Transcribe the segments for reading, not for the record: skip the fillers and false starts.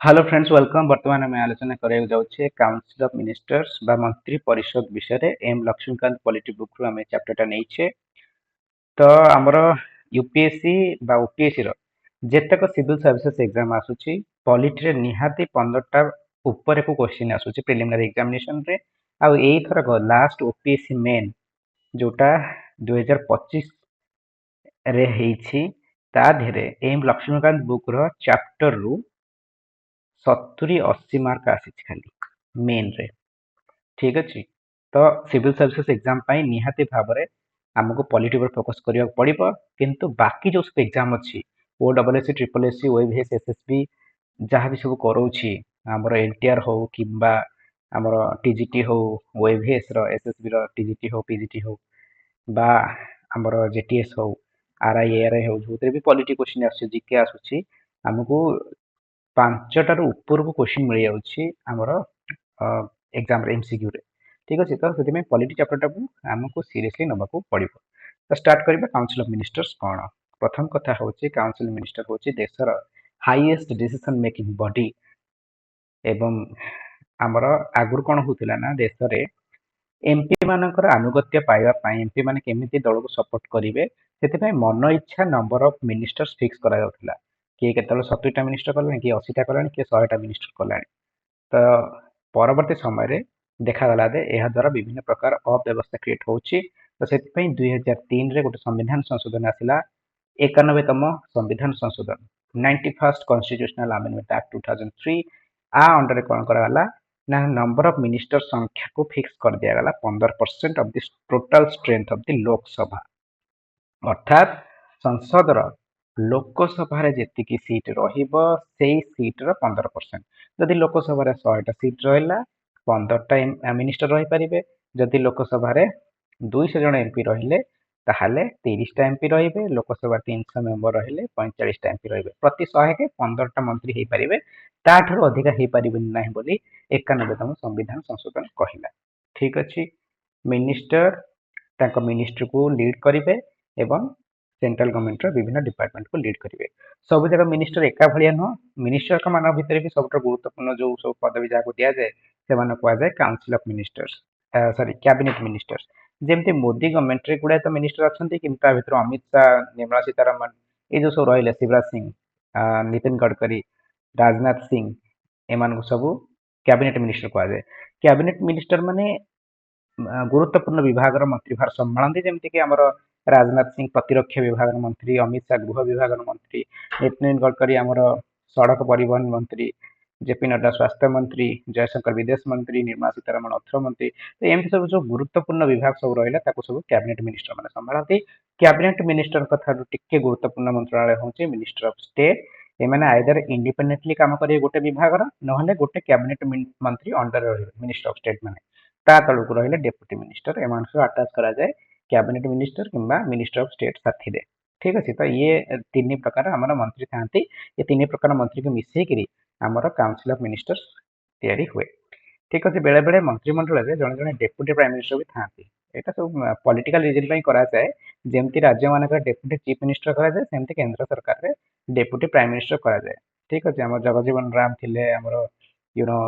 Hello friends welcome. वर्तमान आम आलोचना कराया जाऊे काउंसिल ऑफ मिनिस्टर्स बा मंत्री परिषद विषय एम लक्ष्मीकांत पॉलिटी बुक रु आम चैप्टर नहीं तो आमर यूपीएससी बा ओपीएससी जेतक सिविल सर्विसेज एग्जाम आसूची पॉलिटी रे निहाती 15टा ऊपर को क्वेश्चन आसूची प्रिलिमिनरी एग्जामिनेशन रे आउ एई थरक लास्ट ओपीएससी मेन जोटा 2025 रे हेइछि ता धेरे एम लक्ष्मीकांत बुक रो चैप्टर रु 70-80 मार्क आसी खाली मेन रे। ठीक अच्छे तो सिविल सर्विसेज एग्जाम निहाती भाव में आमको पॉलिटी पर फोकस करिया पड़िबो किंतु बाकी जो सब एग्जाम अच्छी O double S triple S OAVS SSB जहाँ भी सब करोछि हमर एनटीआर हो किंबा हमर टीजीटी हो ओएवीएस रो एसएसबी रो टीजीटी हो पीजीटी हो बा हमर जेटीएस हो आरआई एआरआई हो जोते भी पॉलिटी क्वेश्चन आसु जीके आसुछि हमको 5टार ऊपर को क्वेश्चन मिल जाउछि हमर एग्जाम रे एमसीक्यू रे। ठीक अच्छे तो से पॉलिटी चैप्टर टाक आमको सीरियसली नबाक पड़ो। तो स्टार्ट करबा काउंसिल ऑफ मिनिस्टर्स कौन। प्रथम कथा हूँ काउंसिल मिनिस्टर हूँ देशर हाईएस्ट डिसीजन मेकिंग बॉडी एवं आमर आगुरी कौन होता ना देश में एमपी मानकर आनुगत्य पाइबा एमपी माने केमिति दल को सपोर्ट करेंगे से मन इच्छा नंबर ऑफ मिनिस्टर्स फिक्स करा किए के 70टा मिनिस्टर कले किए 80टा कले किए 100टा मिनिस्टर कला तो परवर्ती समय देखागला जे यह द्वारा विभिन्न प्रकार अव्यवस्था क्रिएट होची। तो से 2003 रे गोटे संविधान संशोधन आसिला 91तम संविधान संशोधन 91st कॉन्स्टिट्यूशनल अमेंडमेंट एक्ट 2003 आ अंडर कौन कराला ना नंबर ऑफ मिनिस्टर संख्या को फिक्स कर दिया गला 15% of the total strength of the Lok Sabha अर्थात संसद लोकसभा जी सीट सीट 15%। जदि लोकसभा 100टा सीट रहा 15टा मिनिस्टर रही पारे जदि लोकसभा 200 जन एमपी रहिले ताहले 30टा एमपी रहिबे लोकसभा 300 मेंबर रहिले 45टा एमपी रहिबे प्रति 100 के 15टा मंत्री हो पारे ताठू अधिका हो पारे ना बोली 91तम संविधान संशोधन कहला। ठीक अच्छे मिनिस्टर मिनिस्टर को लीड करेंगे एवं सेंट्रल गवर्नमेंट विभिन्न डिपार्टमेंट को लीड करेंगे। सब जगह मिनिस्टर एका भाया नुह मिनिस्टर मान भितर भी सब गुरुत्वपूर्ण जो सब पदवी जहाँ दि जाए से कहुए council of ministers sorry cabinet ministers. जमती मोदी गवर्नमेंट रे गुड़ाए तो मिनिस्टर अच्छा कि भर अमित शाह निर्मला सीतारमण ये जो सब रही शिवराज सिंह नितिन गडकरी राजनाथ सिंह एम सब कैबिनेट मिनिस्टर कहुए। कैबिनेट मिनिस्टर माने गुरुत्वपूर्ण विभाग मंत्रीभार संभालती जमीक राजनाथ सिंह प्रतिरक्षा विभाग मंत्री अमित शाह गृह विभाग मंत्री नितिन गडकरी आमर सड़क परिवहन मंत्री जेपी नड्डा स्वास्थ्य मंत्री जयशंकर विदेश मंत्री निर्मला सीतारमण अर्थ मंत्री तो एमती सब जो गुरुत्वपूर्ण विभाग सब रहा सब कैबिनेट मिनिस्टर मैंने संभालती। कैबिनेट मिनिस्टर कथा टिके गुरुत्वपूर्ण मंत्रालय हूँ मिनिस्टर ऑफ स्टेट एमाने आइदर इंडिपेंडेंटली काम करेंगे गोटे विभाग ना गोटे कैबिनेट मंत्री अंडर मिनिस्टर ऑफ स्टेट माने ता तलू रही डेप्यूटी मिनिस्टर एम आटाच कराए कैबिनेट मिनिस्टर किंबा मिनिस्टर ऑफ स्टेट साथी दे। ठीक अच्छे तो ये तीन प्रकार आम मंत्री था ये तीन प्रकार मंत्री को मिसेकरी आमर काउंसिल ऑफ मिनिस्टर्स तैयारी हुए। ठीक अच्छे बेले बेले मंत्रिमंडल में जड़े जड़े डेप्यूटी प्राइम मिनिस्टर भी था यहाँ सब पॉलिटिकल रीजन कराए जमती राज्य मानक डेप्यूटी चीफ मिनिस्टर कराए सेमती केंद्र सरकार में डेप्यूटी प्राइम मिनिस्टर कराए। ठीक अच्छे आम जगजीवन राम थे आमर यूनो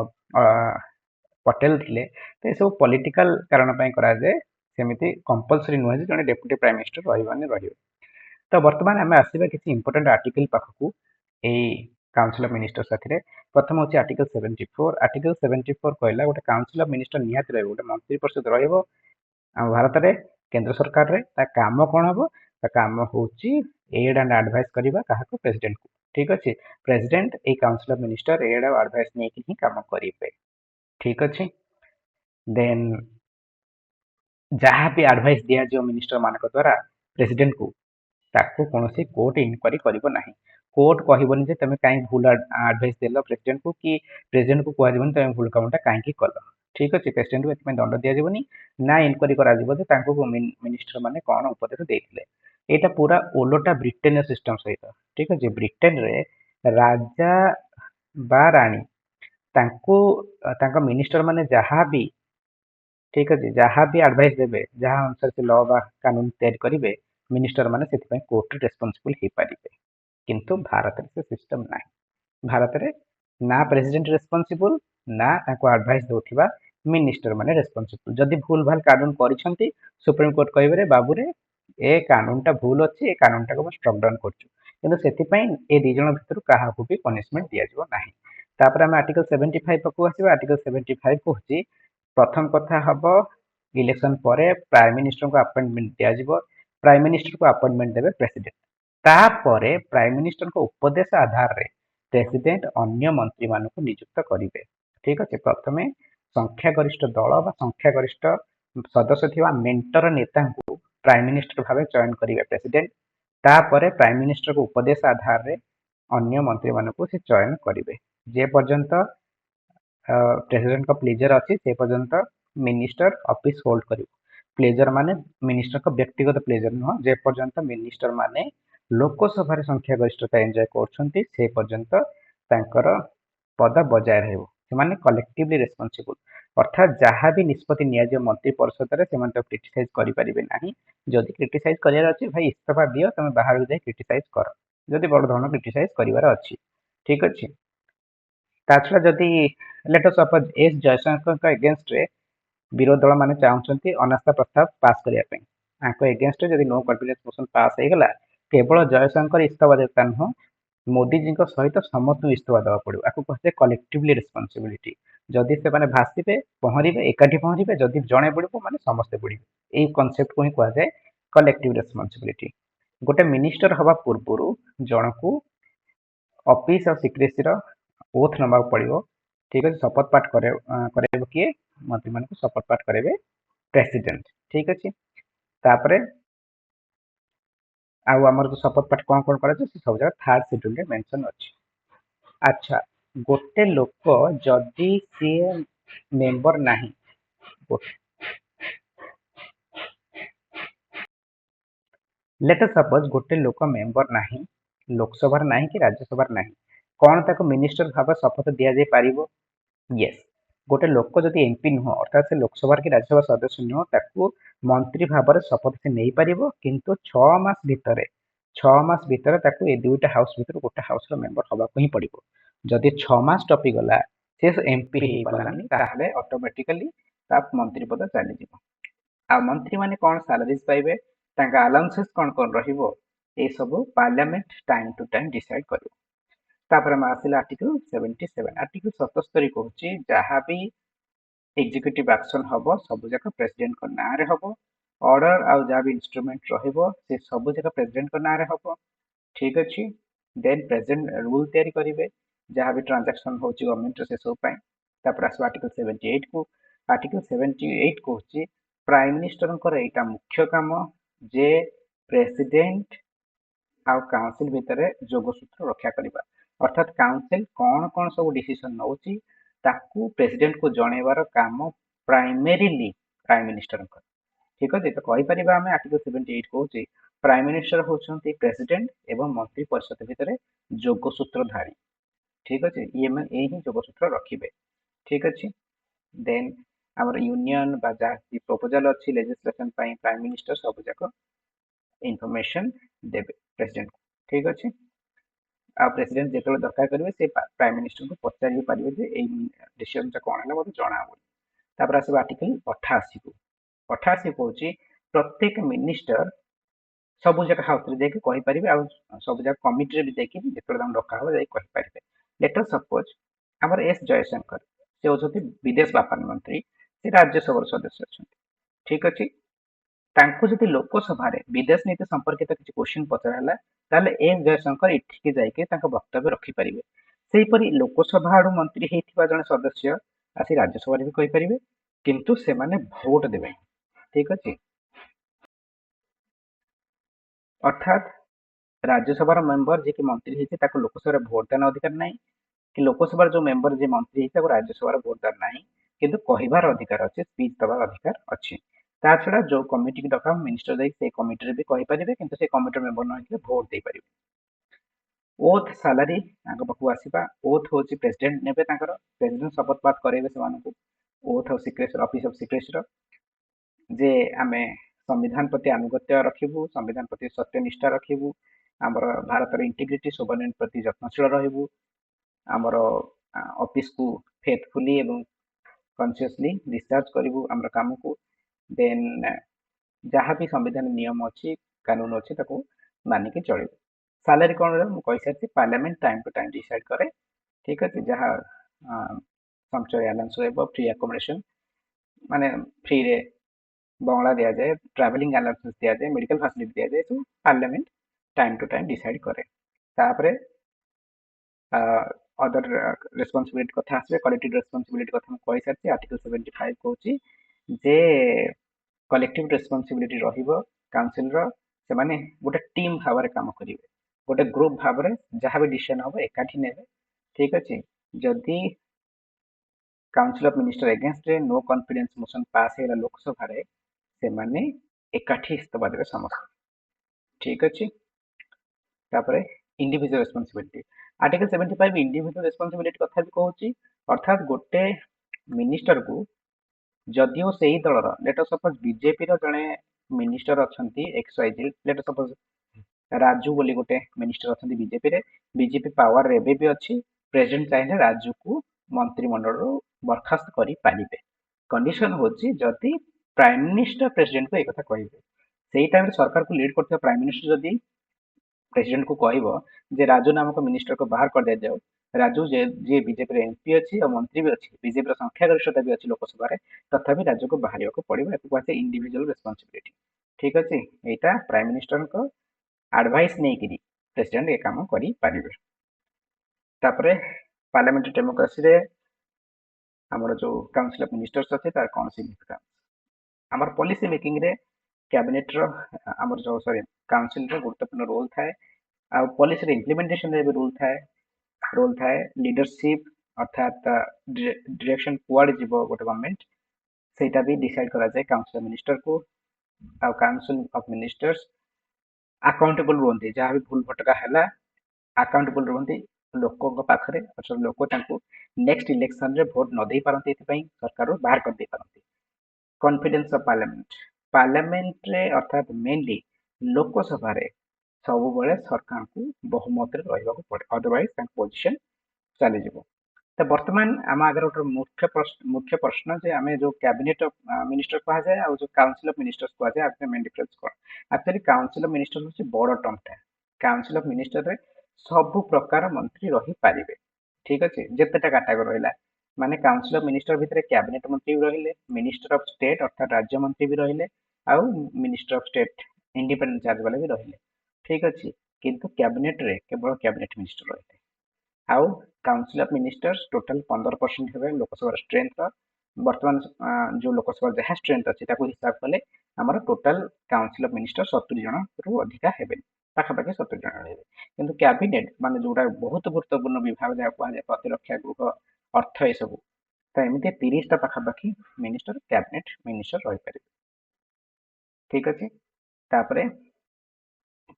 पटेल थे तो ये सब पॉलिटिकल कारण कराए सेमती कंपलसरी नुहे जड़े डेप्यूटी प्राइम मिनिस्टर रही। तो बर्तमान आम आसवा किसी इंपोर्टेंट आर्टिकल पाखक यही काउंसिल ऑफ मिनिस्टर साथी प्रथम हूँ आर्टिकल 74। आर्टिकल 74 कहला गोटे काउंसिल ऑफ मिनिस्टर निहाती रही गोटे मंत्री परिषद भारत में केंद्र सरकार रे ता काम कौन हम ता काम हूँ एड एंड एडवाइस करवा क्या प्रेसिडेंट को। ठीक अच्छे president a council of minister aid और एडवाइस नहीं ही काम करेंगे। ठीक अच्छे देन जहाँ भी एडवाइस दिया मिनिस्टर मान द्वारा प्रेसिडेंट को ताकू कौन कोर्ट इनक्वारी करना कोर्ट कहबनी जे तुम कहीं भूल एडवाइस देल प्रेसिडेंट को कि प्रेसिडेंट को कहबनी तुम भूल कामटा कहीं कल। ठीक अच्छे प्रेसिडेंट को ये दंड दिजावनी ना इनक्वारी कर मिनिस्टर मैंने कौन उपदेश देते यहाँ पूरा ओलोटा ब्रिटेन सिस्टम सहित। ठीक अच्छे ब्रिटेन रे राजा बा राणी मिनिस्टर माने जहाँ भी ठीक अच्छे जहाँ भी एडवाइस देवे जहाँ अनुसार से लॉ बा कानून तैयारी करेंगे मिनिस्टर माने से कोर्ट रेस्पॉन्सिबल हो पारे किंतु भारत से सिस्टम ना भारत में ना प्रेसिडेंट रेस्पॉन्सिबल ना ताको एडवाइस दोथिबा मिनिस्टर माने रेस्पॉन्सिबल जदि भूल भाल कानून करिसंती सुप्रीम कोर्ट कहबरे बाबू रे ए कानूनटा भूल अछि ए कानूनटा को स्ट्रक डाउन करछु किंतु सेति पई ए दी जण भितर काहाकू भी पनिशमेंट दिया जिवो नाही तापर हम आर्टिकल 75 पकु आसीबा आर्टिकल 75 कहूची प्रथम कथा हबो इलेक्शन परे प्राइम मिनिस्टर को अपॉइंटमेंट दिया जिवो प्राइम मिनिस्टर को अपॉइंटमेंट देबे प्रेसिडेंट तापरे प्राइम मिनिस्टर को उपदेश आधार रे प्रेसिडेंट अन्य मंत्री मानक नियुक्त करेंगे ठीक अच्छे प्रथम संख्यागरिष्ठ दल संख्यागरिष्ठ सदस्य थी मेंटर नेता को प्राइम मिनिस्टर भाव चयन करेंगे प्रेसिडेंट तापर प्राइम मिनिस्टर को उपदेश आधार रे अन्य मंत्री मानक से चयन करेंगे जे पर्यंत प्रेसिडेंट का प्लेजर अच्छी से पर्यंत मिनिस्टर ऑफिस होल्ड कर प्लेजर माने मिनिस्टर का व्यक्तिगत प्लेजर नुह जे पर्यंत मिनिस्टर माने लोकसभा संख्यागरिष्ठता एंजॉय करछंती से पर्यंत तांकर पद बजाय रहइबो से कलेक्टिवली रेस्पॉन्सिबल अर्थात जहाँ भी निष्पत्ति निया मंत्री परिषद रे से क्रिटिसाइज करि परिबे नाही जदि क्रिटिसाइज करियार अछि भाई इस्तीफा दियो तमे बाहर जाय क्रिटिसाइज कर जदि बड़ धरण क्रिटिसाइज करिवार अछि ठीक अछि ताछड़ा जदि let us suppose S Jaishankar का अगेंस्ट रे विरोध दल माने चाहते अनास्था प्रस्ताव पास करने एगेन्स्ट जब नो कन्फिडेंस मोशन पास हो गला केवल जयशंकर इस्तीफा देता नुह मोदी जी सहित समस्त इस्तीफा देवा पड़ो आपको कहते कलेक्टिवली रेस्पॉन्सिबिलिटी जदि से माने भाषिबे पहरिबे एकाठी पहरिबे जदि जणे बुड़िबो माने समस्ते बुड़िबे एई कांसेप्ट को ही कहा जाए कलेक्टिव रेस्पॉन्सिबिलिटी गोटे मिनिस्टर हवा पूर्वरु जनकू ऑफिस और सिक्रेसी ओथ नवा पड़ो ठीक है शपथ पाठ करे किए मंत्री मान शपथ पाठ करेंगे प्रेसिडेंट ठीक अच्छे तापर आमर जो शपथ पाठ कौन कौन कर सब जगह थर्ड शेड्यूल रे मेंशन अच्छी अच्छा गोटे लोक जदि सी मेंबर नहीं लेट सपोज गोटे लोक मेंबर नहीं लोकसभा नहीं कि राज्यसभा नहीं कौन ताको मिनिस्टर भाव शपथ दि जाई पारिबो यस गोटे लोक जदि एमपी नुह अर्थात से लोकसभा कि राज्यसभा सदस्य नुह ताकू मंत्री भाव शपथ से नहीं पारिबो किंतु 6 मास भितर ताकू ए दुईटा हाउस भितर गोटे हाउस रो मेंबर हवा को ही पड़िबो जदि 6 मास टपी गला से एमपी ही पालानी ताहले ऑटोमेटिकली ता मंत्री पद चली जिवो आ मंत्री माने कोन सैलरीज पाइबे तांका अलाउंसेस कोन कोन रहिबो ए सब parliament time to time decide करिवो तापर हम आसिला आर्टिकल 77 आर्टिकल 77 कहूची जहाँ भी एग्जीक्यूटिव एक्शन हबो सब जगह प्रेसिडेंट को नाम रे हबो ऑर्डर आउ जहाँ भी इंस्ट्रूमेंट रहिबो से सब जगह प्रेसिडेंट को नाम रे हबो ठीक अछि देन प्रेसिडेंट रूल तैयारी करिवे जहाँ भी ट्रांजैक्शन होची गवर्नमेंट से सब पय तापर आसो आर्टिकल 78 को आर्टिकल 78 कहूची प्राइम मिनिस्टर को एटा मुख्य काम जे प्रेसिडेंट आउ काउंसिल भितर जोगसूत्र रक्षा करबा अर्थात काउंसिल कौन कौन सब डिसीजन नौची ताकू प्रेसिडेंट को जणेबार काम प्राइमरीली प्राइम मिनिस्टर ठीक अछि तो कहि परिबा हमें आर्टिकल 78 कहूची प्राइम मिनिस्टर होचंती प्रेसिडेंट एवं मंत्री परिषद भितर जोगसूत्रधारी ठीक अछि ये में एही जोगसूत्र रखिबे ठीक अछि देन हमर यूनियन बा जा प्रपोजल अछि लेजिस्लेशन पई प्राइम मिनिस्टर सब जाक इनफॉरमेशन देबे प्रेसिडेंट को ठीक अछि आ प्रेसिडेंट जेतले दरकार करिवे से प्राइम मिनिस्टर को पचारि पारिबे जे एई डिसीजन ता कोन हला मते जणा हो तापर आसे आर्टिकल 88 को 88 कहूची प्रत्येक मिनिस्टर सब जगह हाउस रे देखि कहि परिबे आ सब जगह कमिटी रे भी देखि जेतले दाम डका हो जाई कहि परिबे लेट अस सपोज हमर एस जयशंकर से होती विदेश व्यापार मंत्री से राज्यसभा सदस्य अच्छा ठीक अच्छे तांको जदि लोकसभा विदेश नीति संपर्कित किसी क्वेश्चन पचराला ताले एस जयशंकर इठिके जाइके तांको वक्तव्य रखि परिबे सेहीपरि लोकसभा आडु मंत्री हेतिबा जने सदस्य आसी राज्यसभा भी कहि परिबे किंतु से माने भोट देबे ठीक अछि अर्थात राज्यसभा मेंबर जे कि मंत्री हेति ताको लोकसभा भोट देना अधिकार नहीं कि लोकसभा जो मेंबर जे मंत्री हेति ताको राज्यसभा भोट देना नहीं किंतु कहिबार अधिकार अछि स्पीच दबार अधिकार अछि ता छडा जो कमिटी की डका मिनिस्टर जाई से कमिटी रे भी कहि परिबे किंतु से कमिटी मेंबर न कि भोट दे परिबे ओथ सैलरी आगो पकु आसीबा ओथ होची प्रेसिडेंट नेबे तांकर प्रेसिडेंट शपथ पाठ करेबे सेमानकु oath of secrecy office of secrecy रो जे आमे संविधान प्रति अनुगत्य रखिबु संविधान प्रति सत्यनिष्ठा रखिबु हमर भारत रो इंटीग्रिटी सोवरेनिटी प्रति यत्नशील रहइबु हमर ऑफिस को फेथफुली एवं कन्सीयसली डिस्चार्ज करू आम काम को देन जहाँ भी संविधान नियम अच्छी कानून अच्छी मानिक चलू सालारी कौन रहा मुझे सारी parliament time to time decide करे ठीक अच्छे जहाँ संचय आलाउंस रहा फ्री अकोमोडेशन माने फ्री रे बंगला दि जाए ट्रावेलिंग आलाउंस दि जाए मेडिकल फैसिलिटी दि जाए सब parliament time to time decide करे तापरे अदर रेस्पॉन्सिबिलिटी कथा आसे कलेक्टिव रेस्पॉन्सिबिलिटी कथा मुझे सारी आर्टिकल 75 कहूँ जे कलेक्टिव रेस्पॉन्सिबिलिटी रहिबो काउंसिल रो से माने गोटे टीम भाव में काम करेंगे गोटे ग्रुप भाव में जहाँ भी डिसीजन हम एकाठी ने ठीक अच्छे जदि काउंसिल ऑफ मिनिस्टर एगेंस्ट रे नो कॉन्फिडेंस मोशन पास है लोकसभा रे से माने एकाठी इस्तीफा देवे समस्त ठीक अच्छे तापरे individual responsibility article 75 individual responsibility कथा भी कहूँ अर्थात गोटे मिनिस्टर को जदिओ से ही दलर लेट सपोज बीजेपी जड़े मिनिस्टर अच्छा X Y Z let suppose Raju बोली गोटे मिनिस्टर अच्छा बीजेपी रे बीजेपी पावर रे भी अच्छी प्रेसिडेंट चाहिए राजू को मंत्रिमंडल बरखास्त करें कंडीशन होची जदि प्राइम मिनिस्टर प्रेसिडेंट को एक कथा कहे से टाइम सरकार को लीड करते प्राइम मिनिस्टर जदि प्रेसिडेंट को कह जे राजू नामक मिनिस्टर को बाहर कर दिया जाओ राजू जी बीजेपी एमपी अच्छी और मंत्री भी अच्छी बीजेपी संख्यागरिष्ठता भी अच्छी लोकसभा तथापि राज्य को बाहर को पड़ो या कहते इंडिविजुअल रेस्पॉन्सिबिलिटी ठीक अच्छे यहाँ प्राइम मिनिस्टर को एडवाइस नहीं प्रेसिडेंट ये काम करें तापरे पार्लियामेंट्री डेमोक्रेसी रे हमर जो काउंसिल ऑफ मिनिस्टर्स अच्छे तार कौन सिग्निफिकेंस आमर पॉलिसी मेकिंग रे कैबिनेट रो आमर जो सॉरी काउंसिल रो गुरुत्वपूर्ण रोल थाए आ पॉलिसी रे इम्प्लीमेंटेशन रे भी रोल थाए लीडरशिप अर्थात डायरेक्शन कुआडे जीवो गोटे गवर्नमेंट सेटा भी डिसाइड करा जाए काउंसिल ऑफ मिनिस्टर को आ काउंसिल ऑफ मिनिस्टर्स अकाउंटेबल रुहंती जहाँ भी भूल भटका है अकाउंटेबल रुहंती लोकों पाखरे अच्छा लोक नेक्स्ट इलेक्शन रे वोट न दे पारंती सरकार बाहर कर दे पारंती कॉन्फिडेंस ऑफ पार्लियामेंट रे अर्थात मेनली लोकसभा रे सब बेले सरकार को बहुमत रे रहिबा को पड़े अदरवाइज पोजिशन चली जिवो तो वर्तमान आम आगे गोटे मुख्य प्रश्न जे आम जो कैबिनेट ऑफ मिनिस्टर कहा जाए और जो काउंसिल ऑफ मिनिस्टर्स कहा जाए आपने मेन डिफरेंस कौन एक्चुअली काउंसिल ऑफ मिनिस्टर हूँ बड़ टर्मटा काउंसिल ऑफ मिनिस्टर रे सब प्रकार मंत्री रही पारिबे ठीक अच्छे जितेटा कैटेगरी रहा माने काउंसिल ऑफ मिनिस्टर भितर कैबिनेट मंत्री भी रहिले मिनिस्टर ऑफ स्टेट अर्थात राज्य मंत्री भी रहिले आउ minister of state independent charge वाले भी रहिले ठीक अच्छे किंतु कैबिनेट रे केवल कैबिनेट मिनिस्टर रहिले आउ काउंसिल ऑफ मिनिस्टर्स टोटल 15% हेबे लोकसभा स्ट्रेंथ वर्तमान जो लोकसभा जहाँ स्ट्रेंथ अच्छी हिसाब कले आमर टोटल काउंसिल ऑफ मिनिस्टर 70 जन रु अधिका हेबे पाखापाखि 70 जन रहे किंतु कैबिनेट माने जोड़ा बहुत गुरुत्वपूर्ण विभाग जहाँ कहुए प्रतिरक्षा गृह अर्थ ये सब तो एमती 30टा पाखापाखि मिनिस्टर कैबिनेट मिनिस्टर रही पारे ठीक अच्छे तापरे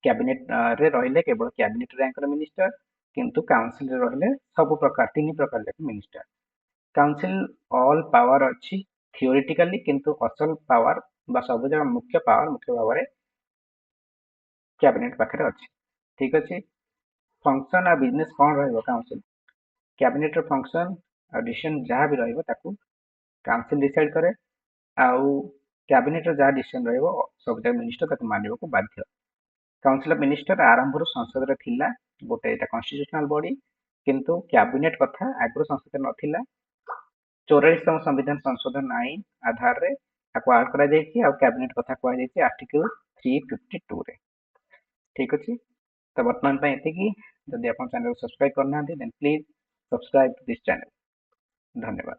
कैबिनेट रे रहिले केवल कैबिनेट रैंक मिनिस्टर किंतु काउंसिल रे रहिले सब प्रकार 3 प्रकार मिनिस्टर काउंसिल ऑल पावर अच्छी थियोरिटिकली किंतु असल पावर बा सब जगह मुख्य भाव में कैबिनेट पाखे अच्छी ठीक अच्छे फंक्शन आ बिजनेस कौन रहिबो काउंसिल कैबिनेट फंक्शन आ डिसीजन जहाँ भी रहिबो ताकू काउंसिल डिसाइड करे आउ कैबिनेट जहाँ डिसीजन रहिबो सब जगह मिनिस्टर ताकू मानिबो को बाध्य काउंसिल ऑफ मिनिस्टर आरंभ संसद रे थिला गोटे एटा कॉन्स्टिट्यूशनल बॉडी किंतु कैबिनेट कथा आगु संसद नथिला 44तम संविधान संशोधन आईन आधार रे ताको ऐड करा जायछि आ कैबिनेट कथा कहै जायछि आर्टिकल 352 रे ठीक अछि तो वर्तमान पे एतिकी जदि अपन चैनल सब्सक्राइब करना then please subscribe to this channel धन्यवाद।